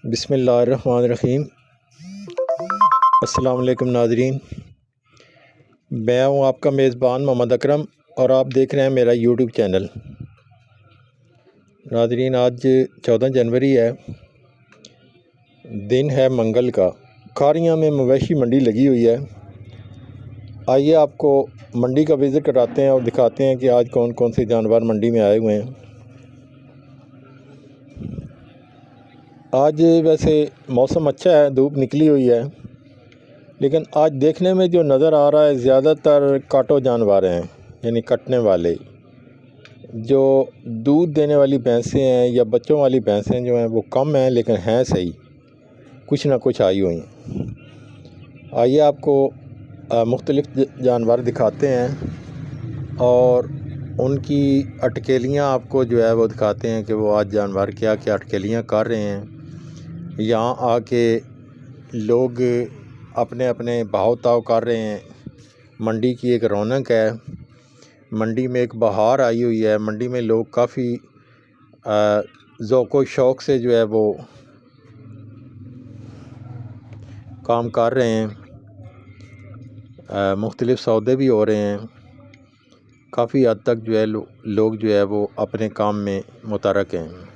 बिस्मिल्लाहिर्रहमानिर्रहीम। अस्सलाम वालेकुम नाज़रीन, मैं हूँ आपका मेज़बान मोहम्मद अकरम और आप देख रहे हैं मेरा यूट्यूब चैनल। नाज़रीन, आज 14 जनवरी है, दिन है मंगल का। खारियाँ में मवेशी मंडी लगी हुई है। आइए आपको मंडी का विज़िट कराते हैं और दिखाते हैं कि आज कौन कौन से जानवर मंडी में आए हुए हैं। आज वैसे मौसम अच्छा है, धूप निकली हुई है, लेकिन आज देखने में जो नज़र आ रहा है ज़्यादातर काटो जानवर हैं, यानी कटने वाले। जो दूध देने वाली भैंसें हैं या बच्चों वाली भैंसें जो हैं वो कम हैं, लेकिन हैं सही, कुछ ना कुछ आई हुई हैं। आइए आपको मुख्तलिफ़ जानवर दिखाते हैं और उनकी अटकेलियाँ आपको जो है वो दिखाते हैं कि वो आज जानवर क्या क्या अटकेलियाँ कर रहे हैं। यहाँ आके लोग अपने अपने भाव ताव कर रहे हैं। मंडी की एक रौनक है, मंडी में एक बहार आई हुई है। मंडी में लोग काफ़ी ज़ौक़ व शौक़ से जो है वो काम कर रहे हैं। मुख्तलिफ़ सौदे भी हो रहे हैं। काफ़ी हद तक जो है लोग जो है वो अपने काम में मुतरक हैं।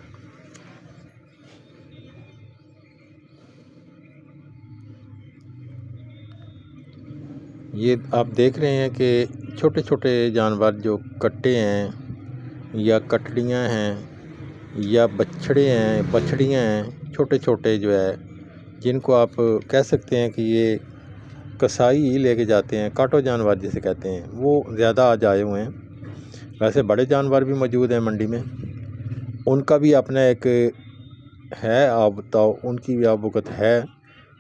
ये आप देख रहे हैं कि छोटे छोटे जानवर जो कट्टे हैं या कटड़ियाँ हैं या बछड़े हैं, बछड़ियाँ हैं, छोटे छोटे जो है जिनको आप कह सकते हैं कि ये कसाई ही लेके जाते हैं, काटो जानवर जिसे कहते हैं, वो ज़्यादा आज आए हुए हैं। वैसे बड़े जानवर भी मौजूद हैं मंडी में, उनका भी अपना एक है आप बताओ, उनकी भी आवभगत है,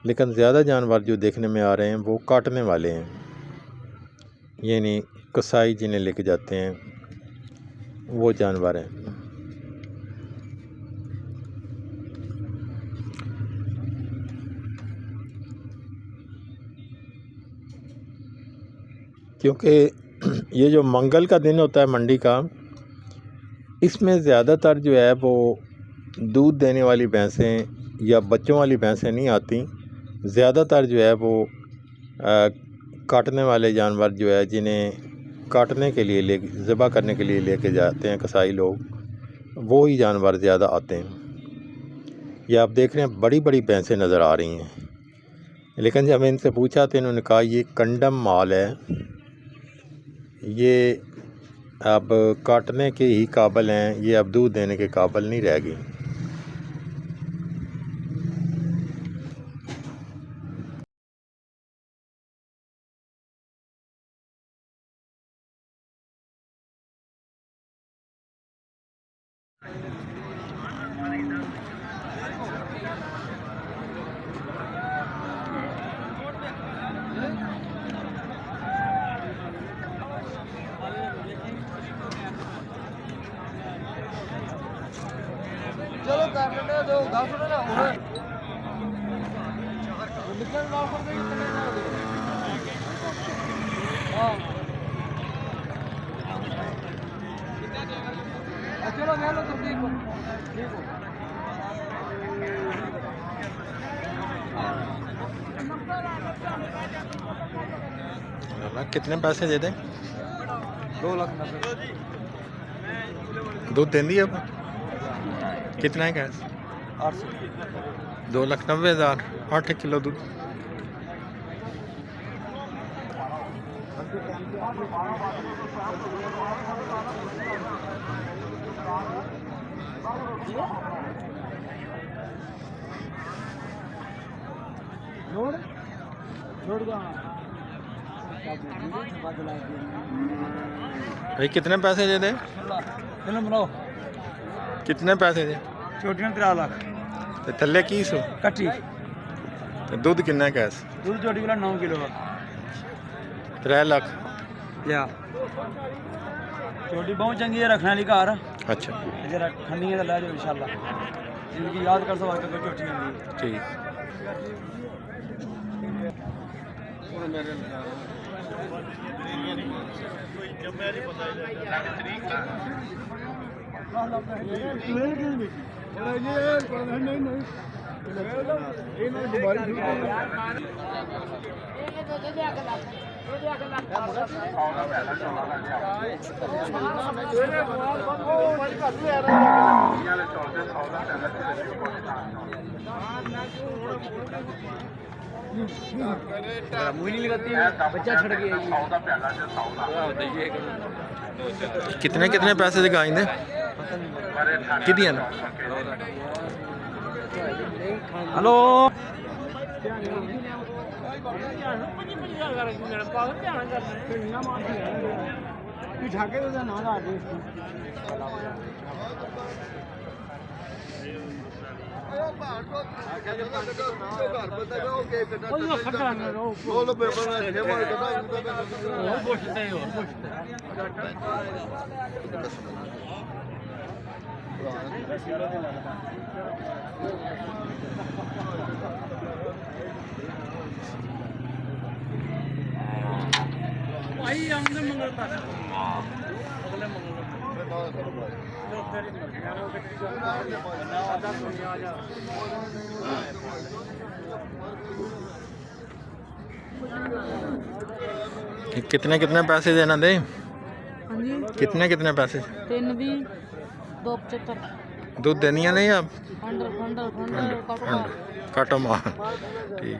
लेकिन ज़्यादा जानवर जो देखने में आ रहे हैं वो काटने वाले हैं, यानी कसाई जिन्हें लेके जाते हैं वो जानवर हैं। क्योंकि ये जो मंगल का दिन होता है मंडी का, इसमें ज़्यादातर जो है वो दूध देने वाली भैंसें या बच्चों वाली भैंसें नहीं आती। ज़्यादातर जो है वो काटने वाले जानवर जो है, जिन्हें काटने के लिए ज़बह करने के लिए लेके जाते हैं कसाई लोग, वो ही जानवर ज़्यादा आते हैं। ये आप देख रहे हैं बड़ी बड़ी भैंसें नज़र आ रही हैं, लेकिन जब मैं इनसे पूछा तो इन्होंने कहा ये कंडम माल है, ये अब काटने के ही काबिल हैं, ये अब दूध देने के काबिल नहीं रह गई। चलो कर लेने दो गा सुनो ना उन्हें लिखने ना कर दे इतने ना हां चलो ले लो तुम ठीक हो कितने पैसे दे दें? 2,90,000 दूध दे दिए अब? कितना है गैस? 800 2,90,000, 8 किलो दूध। भाई कितने पैसे दे दे? कितने पैसे दे? छोटियां 3 लाख ते थल्ले की सो कट्ठी ते दूध कितना गैस? दूध छोटी वाला 9 किलो का 3 लाख या छोटी बहुत चंगी है रखने वाली घर। अच्छा जे रखनी है तो ले जाओ इंशाल्लाह, जिंदगी याद कर सको कोई छोटी होंगी। ठीक। मुँह नहीं लगाती बच्चा छड़ गया कितने कितने पैसे से गाइंदे कितनी हेलो कितने कितने पैसे देना दे हाँ जी कितने कितने पैसे 3 भी 275 दूध देनी है नहीं आप फंडर काटो मार ठीक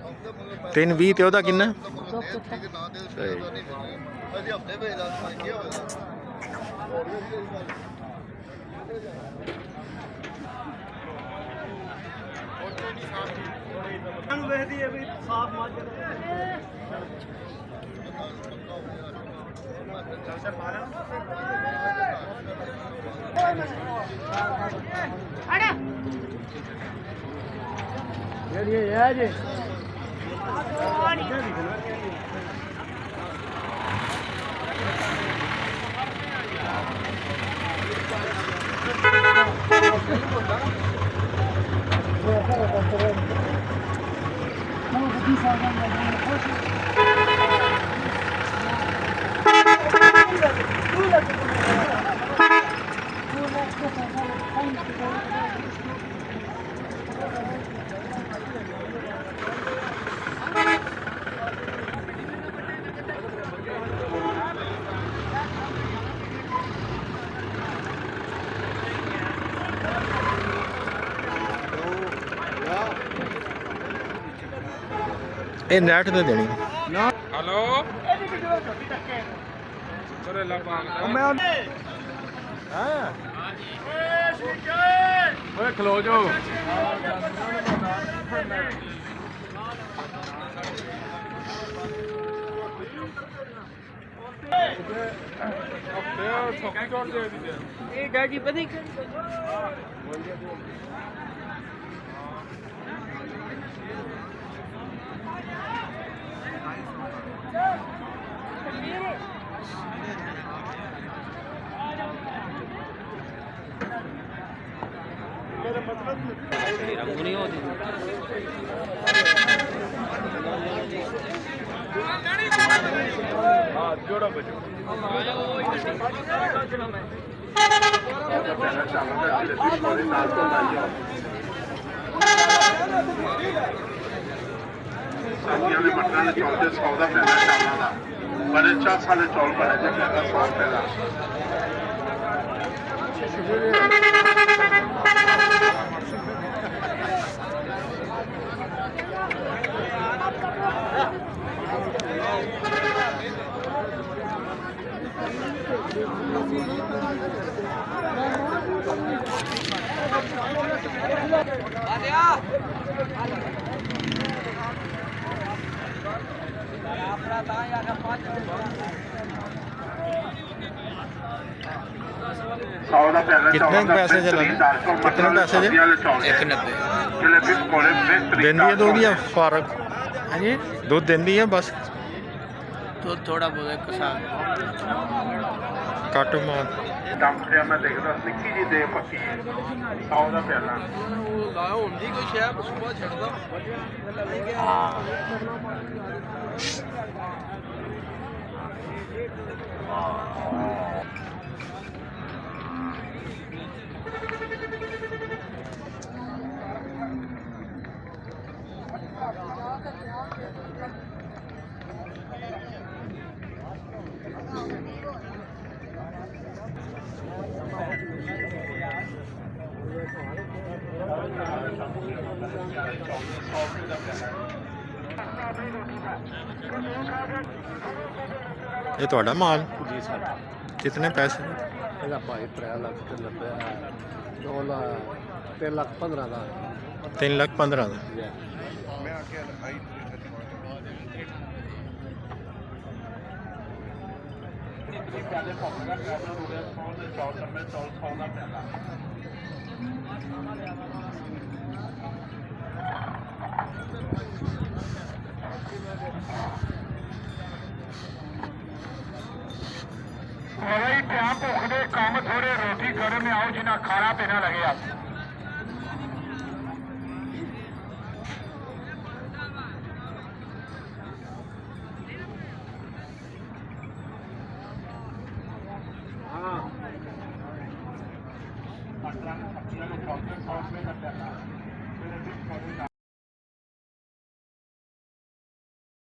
320 ਤੇ ਉਹਦਾ ਕਿੰਨਾ 275 ਸਹੀ ਵੇਖਦੀ ਹੈ ਵੀ ਸਾਫ ਮਾਝ ये जी ਇਹ ਨੈਟ ਤੇ ਦੇਣੀ हेलो मैं खलो जाओ जी पता जोड़ा बचो सब्जियां भी मटन ने चौल के 100 का पैना चावलों का बड़े 4 साल चौल बने जगह का 100 रुपए का कितने पैसे चला कितने पैसे जे 190 देंदी है दूध या फारक हाँ जी दूध देंदी है बस तो थोड़ा बहुत एक साल ਕੱਟ ਮਾਰ ਡੰਪਿਆ ਮੈਂ ਦੇਖਦਾ ਨਿੱਕੀ ਜੀ ਦੇ ਪੱਕੀ 100 ਦਾ ਪਿਆਲਾ ਲਾ ਹੁੰਦੀ ਕੋਈ ਸ਼ੈ ਸੁਬਾ ਛੱਡਦਾ ये ਤੁਹਾਡਾ ਮਾਲ जी सर कितने पैसे ਇਹਦਾ ਭਾਈ 3 ਲੱਖ ਤੇ ਲੱਭਿਆ 2 ਲੱਖ 3 ਲੱਖ 15 ਦਾ 3,15,000 ਦਾ ਭੁੱਖ ਦੇ ਕੰਮ ਥੋੜੇ ਰੋਟੀ ਗਰਮ ਆਓ ਜਿੰਨਾ ਖਾਣਾ ਪੀਣਾ ਲੱਗਿਆ